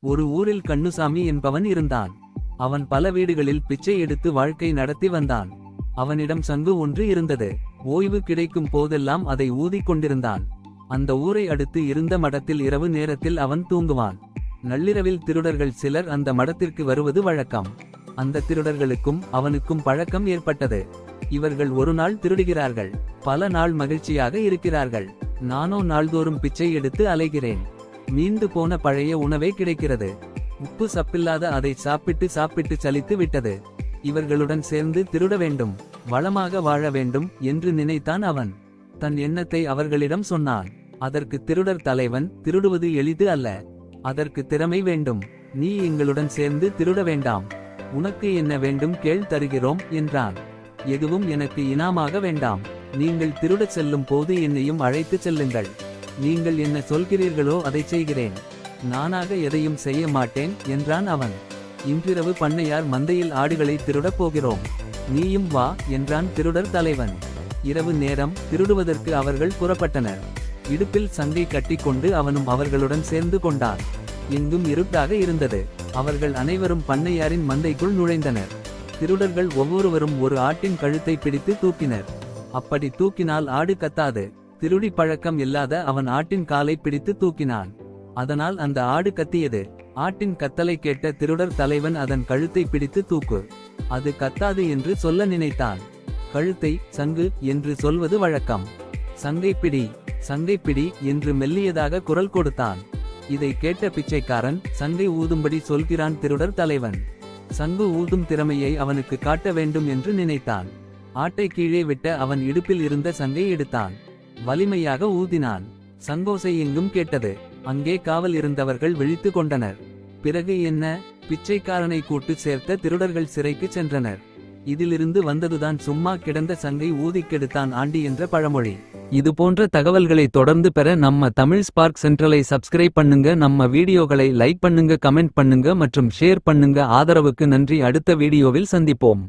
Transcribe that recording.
ஒரு ஊரில் கண்ணுசாமி என்பவன் இருந்தான். அவன் பல வீடுகளில் பிச்சை எடுத்து வாழ்க்கை நடத்தி வந்தான். அவனிடம் சங்கு ஒன்று இருந்தது. ஓய்வு கிடைக்கும் போதெல்லாம் அதை ஊதிக் கொண்டிருந்தான். அந்த ஊரை அடுத்து இருந்த மடத்தில் இரவு நேரத்தில் அவன் தூங்குவான். நள்ளிரவில் திருடர்கள் சிலர் அந்த மடத்திற்கு வருவது வழக்கம். அந்த திருடர்களுக்கும் அவனுக்கும் பழக்கம் ஏற்பட்டது. இவர்கள் ஒரு நாள் திருடுகிறார்கள், பல நாள் மகிழ்ச்சியாக இருக்கிறார்கள். நானோ நாள்தோறும் பிச்சை எடுத்து அலைகிறேன். மீந்து போன பழைய உணவே கிடைக்கிறது. உப்பு சப்பில்லாத அதை சாப்பிட்டு சலித்து விட்டது. இவர்களுடன் சேர்ந்து திருட வேண்டும், வளமாக வாழ வேண்டும் என்று நினைத்தான் அவன். தன் எண்ணத்தை அவர்களிடம் சொன்னான். அதற்கு திருடர் தலைவன், திருடுவது எளிது அல்ல, அதற்கு திறமை வேண்டும். நீ எங்களுடன் சேர்ந்து திருட வேண்டாம். உனக்கு என்ன வேண்டும் கேள், தருகிறோம் என்றான். எதுவும் எனக்கு இனாமாக வேண்டாம். நீங்கள் திருடச் செல்லும் போது என்னையும் அழைத்து செல்லுங்கள். நீங்கள் என்ன சொல்கிறீர்களோ அதை செய்கிறேன். நானாக எதையும் செய்ய மாட்டேன் என்றான் அவன். இன்றிரவு பண்ணையார் மந்தையில் ஆடுகளை திருடப் போகிறோம், நீயும் வா என்றான் திருடர் தலைவன். இரவு நேரம் திருடுவதற்கு அவர்கள் புறப்பட்டனர். இடுப்பில் சங்கை கட்டிக்கொண்டு அவனும் அவர்களுடன் சேர்ந்து கொண்டான். எங்கும் இருட்டாக இருந்தது. அவர்கள் அனைவரும் பண்ணையாரின் மந்தைக்குள் நுழைந்தனர். திருடர்கள் ஒவ்வொருவரும் ஒரு ஆட்டின் கழுத்தை பிடித்து தூக்கினர். அப்படி தூக்கினால் ஆடு கத்தாது. திருடி பழக்கம் இல்லாத அவன் ஆட்டின் காலை பிடித்து தூக்கினான். அதனால் அந்த ஆடு கத்தியது. ஆட்டின் கத்தலை கேட்ட திருடர் தலைவன் அதன் கழுத்தை பிடித்து தூக்கு, அது கத்தாது என்று சொல்ல நினைத்தான். கழுத்தை சங்கு என்று சொல்வது வழக்கம். சங்கைப்பிடி சங்கைப்பிடி என்று மெல்லியதாக குரல் கொடுத்தான். இதை கேட்ட பிச்சைக்காரன் சங்கை ஊதும்படி சொல்கிறான் திருடர் தலைவன். சங்கு ஊதும் திறமையை அவனுக்கு காட்ட வேண்டும் என்று நினைத்தான். ஆட்டை கீழே விட்ட அவன் இடுப்பில் இருந்த சங்கை எடுத்தான். வலிமையாக ஊதினான். சங்கோசை எங்கும் கேட்டது. அங்கே காவல் இருந்தவர்கள் விழித்து கொண்டனர். பிறகு என்ன? பிச்சைக்காரனை கூட்டு சேர்த்த திருடர்கள் சிறைக்கு சென்றனர். இதிலிருந்து வந்ததுதான் சும்மா கிடந்த சங்கை ஊதிக் கெடுத்தான் ஆண்டி என்ற பழமொழி. இது போன்ற தகவல்களை தொடர்ந்து பெற நம்ம தமிழ் ஸ்பார்க் சென்ட்ரலை சப்ஸ்கிரைப் பண்ணுங்க. நம்ம வீடியோகளை லைக் பண்ணுங்க, கமெண்ட் பண்ணுங்க மற்றும் ஷேர் பண்ணுங்க. ஆதரவுக்கு நன்றி. அடுத்த வீடியோவில் சந்திப்போம்.